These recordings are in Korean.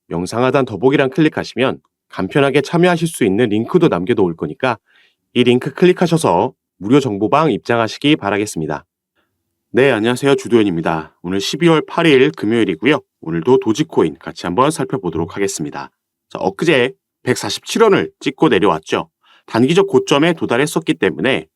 영상 하단 더보기란 클릭하시면 간편하게 참여하실 수 있는 링크도 남겨놓을 거니까 이 링크 클릭하셔서 무료 정보방 입장하시기 바라겠습니다. 네, 안녕하세요. 주도현입니다. 오늘 12월 8일 금요일이고요. 오늘도 도지코인 같이 한번 살펴보도록 하겠습니다. 자, 엊그제 147원을 찍고 내려왔죠. 단기적 고점에 도달했었기 때문에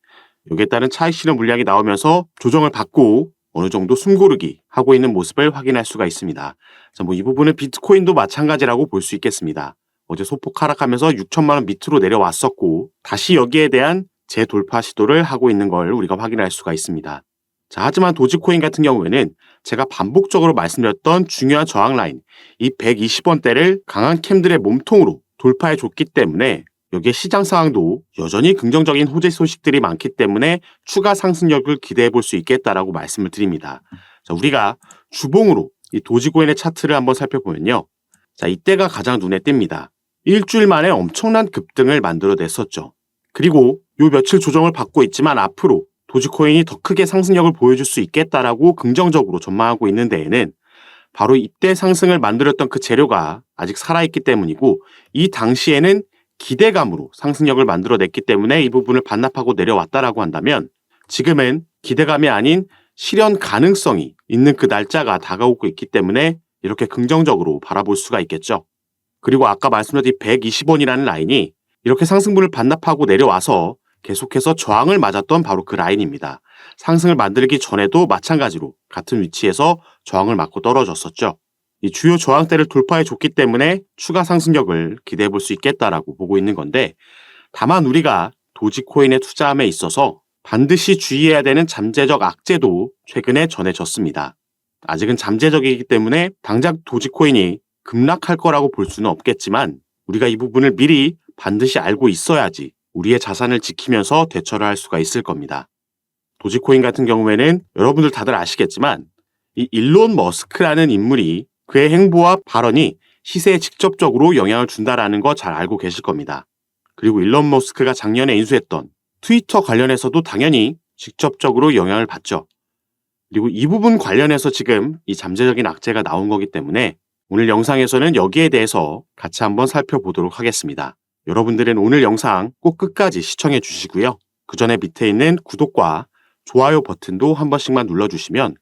여기에 따른 차익 실현 물량이 나오면서 조정을 받고 어느 정도 숨고르기 하고 있는 모습을 확인할 수가 있습니다. 자, 이 부분은 비트코인도 마찬가지라고 볼 수 있겠습니다. 어제 소폭 하락하면서 6천만 원 밑으로 내려왔었고 다시 여기에 대한 재돌파 시도를 하고 있는 걸 우리가 확인할 수가 있습니다. 자, 하지만 도지코인 같은 경우에는 제가 반복적으로 말씀드렸던 중요한 저항 라인, 이 120원대를 강한 캠들의 몸통으로 돌파해 줬기 때문에 여기에 시장 상황도 여전히 긍정적인 호재 소식들이 많기 때문에 추가 상승력을 기대해 볼 수 있겠다라고 말씀을 드립니다. 자, 우리가 주봉으로 이 도지코인의 차트를 한번 살펴보면요. 자, 이때가 가장 눈에 띕니다. 일주일 만에 엄청난 급등을 만들어냈었죠. 그리고 요 며칠 조정을 받고 있지만 앞으로 도지코인이 더 크게 상승력을 보여줄 수 있겠다라고 긍정적으로 전망하고 있는 데에는 바로 이때 상승을 만들었던 그 재료가 아직 살아있기 때문이고 이 당시에는 기대감으로 상승력을 만들어냈기 때문에 이 부분을 반납하고 내려왔다라고 한다면 지금은 기대감이 아닌 실현 가능성이 있는 그 날짜가 다가오고 있기 때문에 이렇게 긍정적으로 바라볼 수가 있겠죠. 그리고 아까 말씀드린 120원이라는 라인이 이렇게 상승분을 반납하고 내려와서 계속해서 저항을 맞았던 바로 그 라인입니다. 상승을 만들기 전에도 마찬가지로 같은 위치에서 저항을 맞고 떨어졌었죠. 이 주요 저항대를 돌파해 줬기 때문에 추가 상승력을 기대해 볼 수 있겠다라고 보고 있는 건데 다만 우리가 도지코인에 투자함에 있어서 반드시 주의해야 되는 잠재적 악재도 최근에 전해졌습니다. 아직은 잠재적이기 때문에 당장 도지코인이 급락할 거라고 볼 수는 없겠지만 우리가 이 부분을 미리 반드시 알고 있어야지 우리의 자산을 지키면서 대처를 할 수가 있을 겁니다. 도지코인 같은 경우에는 여러분들 다들 아시겠지만 이 일론 머스크라는 인물이 그의 행보와 발언이 시세에 직접적으로 영향을 준다라는 거 잘 알고 계실 겁니다. 그리고 일론 머스크가 작년에 인수했던 트위터 관련해서도 당연히 직접적으로 영향을 받죠. 그리고 이 부분 관련해서 지금 이 잠재적인 악재가 나온 거기 때문에 오늘 영상에서는 여기에 대해서 같이 한번 살펴보도록 하겠습니다. 여러분들은 오늘 영상 꼭 끝까지 시청해 주시고요. 그 전에 밑에 있는 구독과 좋아요 버튼도 한 번씩만 눌러주시면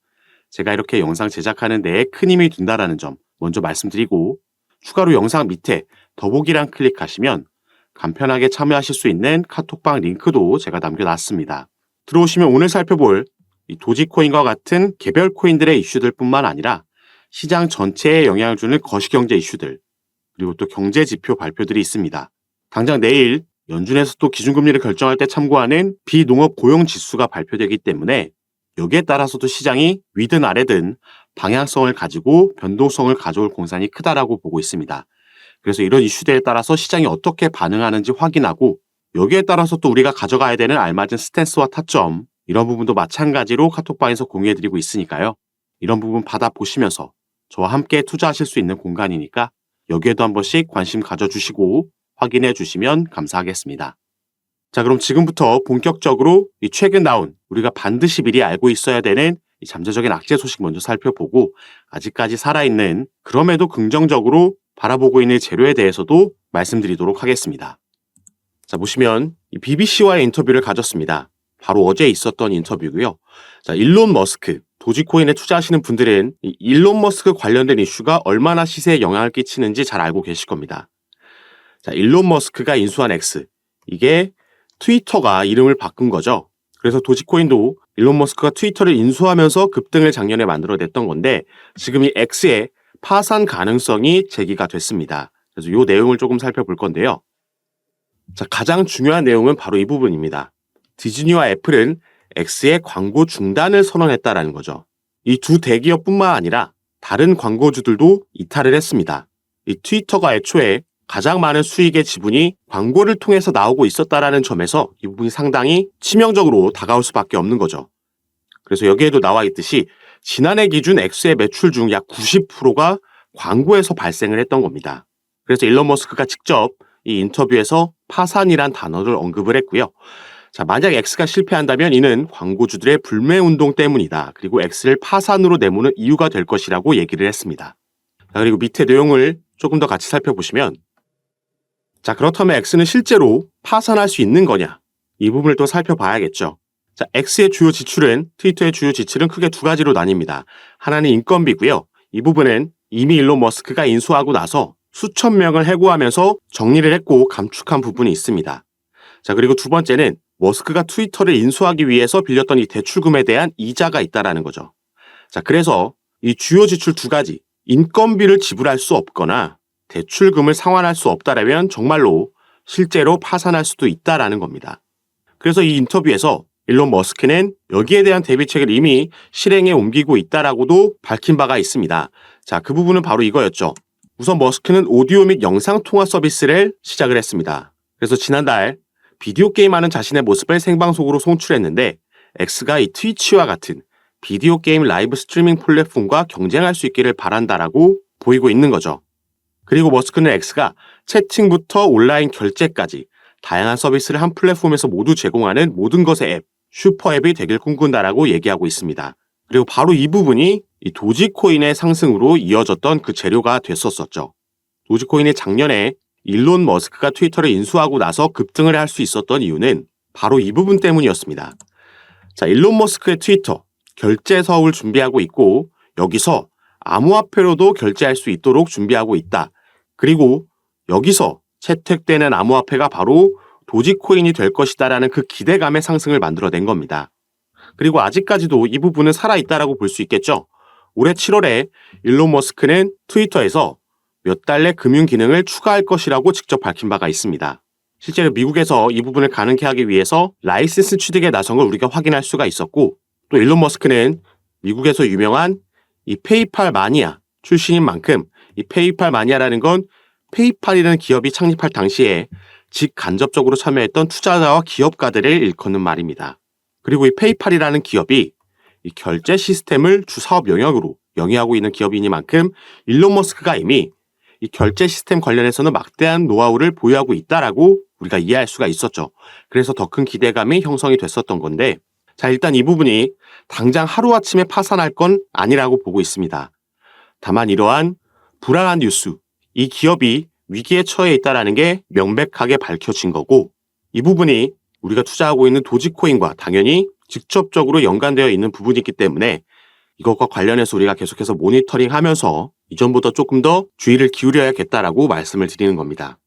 제가 이렇게 영상 제작하는 데에 큰 힘이 된다는 점 먼저 말씀드리고 추가로 영상 밑에 더보기란 클릭하시면 간편하게 참여하실 수 있는 카톡방 링크도 제가 남겨놨습니다. 들어오시면 오늘 살펴볼 이 도지코인과 같은 개별 코인들의 이슈들 뿐만 아니라 시장 전체에 영향을 주는 거시경제 이슈들 그리고 또 경제지표 발표들이 있습니다. 당장 내일 연준에서 또 기준금리를 결정할 때 참고하는 비농업 고용지수가 발표되기 때문에 여기에 따라서도 시장이 위든 아래든 방향성을 가지고 변동성을 가져올 공산이 크다라고 보고 있습니다. 그래서 이런 이슈들에 따라서 시장이 어떻게 반응하는지 확인하고 여기에 따라서 또 우리가 가져가야 되는 알맞은 스탠스와 타점 이런 부분도 마찬가지로 카톡방에서 공유해드리고 있으니까요. 이런 부분 받아보시면서 저와 함께 투자하실 수 있는 공간이니까 여기에도 한 번씩 관심 가져주시고 확인해 주시면 감사하겠습니다. 자, 그럼 지금부터 본격적으로 이 최근 나온 우리가 반드시 미리 알고 있어야 되는 이 잠재적인 악재 소식 먼저 살펴보고 아직까지 살아있는 그럼에도 긍정적으로 바라보고 있는 재료에 대해서도 말씀드리도록 하겠습니다. 자, 보시면 이 BBC와의 인터뷰를 가졌습니다. 바로 어제 있었던 인터뷰고요. 자, 일론 머스크, 도지코인에 투자하시는 분들은 이 일론 머스크 관련된 이슈가 얼마나 시세에 영향을 끼치는지 잘 알고 계실 겁니다. 자, 일론 머스크가 인수한 X, 이게 트위터가 이름을 바꾼 거죠. 그래서 도지코인도 일론 머스크가 트위터를 인수하면서 급등을 작년에 만들어냈던 건데 지금 이 X의 파산 가능성이 제기가 됐습니다. 그래서 이 내용을 조금 살펴볼 건데요. 자, 가장 중요한 내용은 바로 이 부분입니다. 디즈니와 애플은 X의 광고 중단을 선언했다라는 거죠. 이 두 대기업뿐만 아니라 다른 광고주들도 이탈을 했습니다. 이 트위터가 애초에 가장 많은 수익의 지분이 광고를 통해서 나오고 있었다라는 점에서 이 부분이 상당히 치명적으로 다가올 수밖에 없는 거죠. 그래서 여기에도 나와 있듯이 지난해 기준 X의 매출 중 약 90%가 광고에서 발생을 했던 겁니다. 그래서 일론 머스크가 직접 이 인터뷰에서 파산이란 단어를 언급을 했고요. 자, 만약 X가 실패한다면 이는 광고주들의 불매운동 때문이다. 그리고 X를 파산으로 내모는 이유가 될 것이라고 얘기를 했습니다. 자, 그리고 밑에 내용을 조금 더 같이 살펴보시면, 자, 그렇다면 X는 실제로 파산할 수 있는 거냐? 이 부분을 또 살펴봐야겠죠. 자, X의 주요 지출은, 트위터의 주요 지출은 크게 두 가지로 나뉩니다. 하나는 인건비고요. 이 부분은 이미 일론 머스크가 인수하고 나서 수천 명을 해고하면서 정리를 했고 감축한 부분이 있습니다. 자, 그리고 두 번째는 머스크가 트위터를 인수하기 위해서 빌렸던 이 대출금에 대한 이자가 있다라는 거죠. 자, 그래서 이 주요 지출 두 가지, 인건비를 지불할 수 없거나 대출금을 상환할 수 없다라면 정말로 실제로 파산할 수도 있다라는 겁니다. 그래서 이 인터뷰에서 일론 머스크는 여기에 대한 대비책을 이미 실행에 옮기고 있다라고도 밝힌 바가 있습니다. 자, 그 부분은 바로 이거였죠. 우선 머스크는 오디오 및 영상 통화 서비스를 시작을 했습니다. 그래서 지난달 비디오 게임하는 자신의 모습을 생방송으로 송출했는데 X가 이 트위치와 같은 비디오 게임 라이브 스트리밍 플랫폼과 경쟁할 수 있기를 바란다라고 보이고 있는 거죠. 그리고 머스크는 X가 채팅부터 온라인 결제까지 다양한 서비스를 한 플랫폼에서 모두 제공하는 모든 것의 앱, 슈퍼앱이 되길 꿈꾼다라고 얘기하고 있습니다. 그리고 바로 이 부분이 이 도지코인의 상승으로 이어졌던 그 재료가 됐었죠. 도지코인이 작년에 일론 머스크가 트위터를 인수하고 나서 급등을 할 수 있었던 이유는 바로 이 부분 때문이었습니다. 자, 일론 머스크의 트위터 결제 사업을 준비하고 있고 여기서 암호화폐로도 결제할 수 있도록 준비하고 있다. 그리고 여기서 채택되는 암호화폐가 바로 도지코인이 될 것이다라는 그 기대감의 상승을 만들어낸 겁니다. 그리고 아직까지도 이 부분은 살아있다라고 볼 수 있겠죠. 올해 7월에 일론 머스크는 트위터에서 몇 달내 금융 기능을 추가할 것이라고 직접 밝힌 바가 있습니다. 실제로 미국에서 이 부분을 가능케 하기 위해서 라이센스 취득에 나선 걸 우리가 확인할 수가 있었고 또 일론 머스크는 미국에서 유명한 이 페이팔 마니아 출신인 만큼 이 페이팔 마니아라는 건 페이팔이라는 기업이 창립할 당시에 직간접적으로 참여했던 투자자와 기업가들을 일컫는 말입니다. 그리고 이 페이팔이라는 기업이 이 결제 시스템을 주 사업 영역으로 영위하고 있는 기업이니만큼 일론 머스크가 이미 이 결제 시스템 관련해서는 막대한 노하우를 보유하고 있다라고 우리가 이해할 수가 있었죠. 그래서 더 큰 기대감이 형성이 됐었던 건데 자, 일단 이 부분이 당장 하루아침에 파산할 건 아니라고 보고 있습니다. 다만 이러한 불안한 뉴스, 이 기업이 위기에 처해 있다는 게 명백하게 밝혀진 거고 이 부분이 우리가 투자하고 있는 도지코인과 당연히 직접적으로 연관되어 있는 부분이기 때문에 이것과 관련해서 우리가 계속해서 모니터링하면서 이전보다 조금 더 주의를 기울여야겠다라고 말씀을 드리는 겁니다.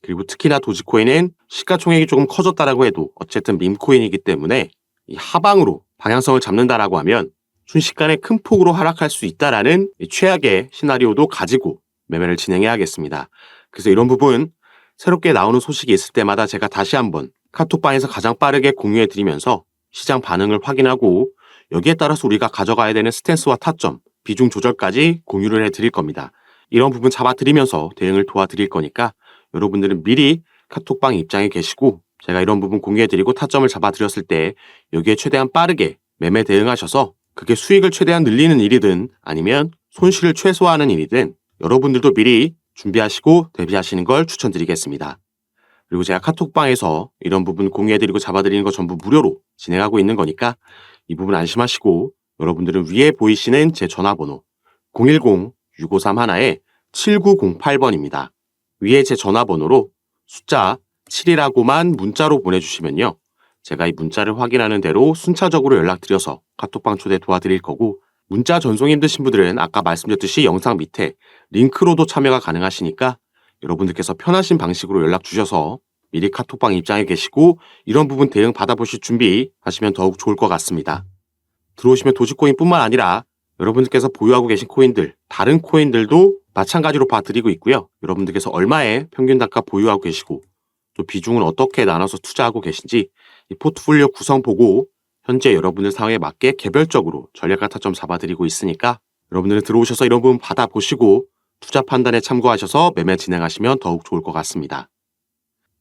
그리고 특히나 도지코인은 시가총액이 조금 커졌다라고 해도 어쨌든 밈코인이기 때문에 이 하방으로 방향성을 잡는다라고 하면 순식간에 큰 폭으로 하락할 수 있다라는 최악의 시나리오도 가지고 매매를 진행해야겠습니다. 그래서 이런 부분 새롭게 나오는 소식이 있을 때마다 제가 다시 한번 카톡방에서 가장 빠르게 공유해드리면서 시장 반응을 확인하고 여기에 따라서 우리가 가져가야 되는 스탠스와 타점, 비중 조절까지 공유를 해드릴 겁니다. 이런 부분 잡아드리면서 대응을 도와드릴 거니까 여러분들은 미리 카톡방 입장에 계시고 제가 이런 부분 공유해드리고 타점을 잡아드렸을 때 여기에 최대한 빠르게 매매 대응하셔서 그게 수익을 최대한 늘리는 일이든 아니면 손실을 최소화하는 일이든 여러분들도 미리 준비하시고 대비하시는 걸 추천드리겠습니다. 그리고 제가 카톡방에서 이런 부분 공유해드리고 잡아드리는 거 전부 무료로 진행하고 있는 거니까 이 부분 안심하시고 여러분들은 위에 보이시는 제 전화번호 010-6531-7908번입니다. 위에 제 전화번호로 숫자 7이라고만 문자로 보내주시면요. 제가 이 문자를 확인하는 대로 순차적으로 연락드려서 카톡방 초대 도와드릴 거고 문자 전송이 힘드신 분들은 아까 말씀드렸듯이 영상 밑에 링크로도 참여가 가능하시니까 여러분들께서 편하신 방식으로 연락 주셔서 미리 카톡방 입장에 계시고 이런 부분 대응 받아보실 준비하시면 더욱 좋을 것 같습니다. 들어오시면 도지코인뿐만 아니라 여러분들께서 보유하고 계신 코인들, 다른 코인들도 마찬가지로 봐드리고 있고요. 여러분들께서 얼마의 평균 단가 보유하고 계시고 또 비중은 어떻게 나눠서 투자하고 계신지 이 포트폴리오 구성 보고 현재 여러분들 상황에 맞게 개별적으로 전략과 타점 잡아드리고 있으니까 여러분들은 들어오셔서 이런 부분 받아보시고 투자 판단에 참고하셔서 매매 진행하시면 더욱 좋을 것 같습니다.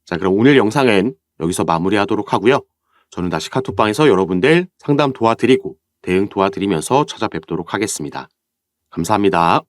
자, 그럼 오늘 영상은 여기서 마무리하도록 하고요. 저는 다시 카톡방에서 여러분들 상담 도와드리고 대응 도와드리면서 찾아뵙도록 하겠습니다. 감사합니다.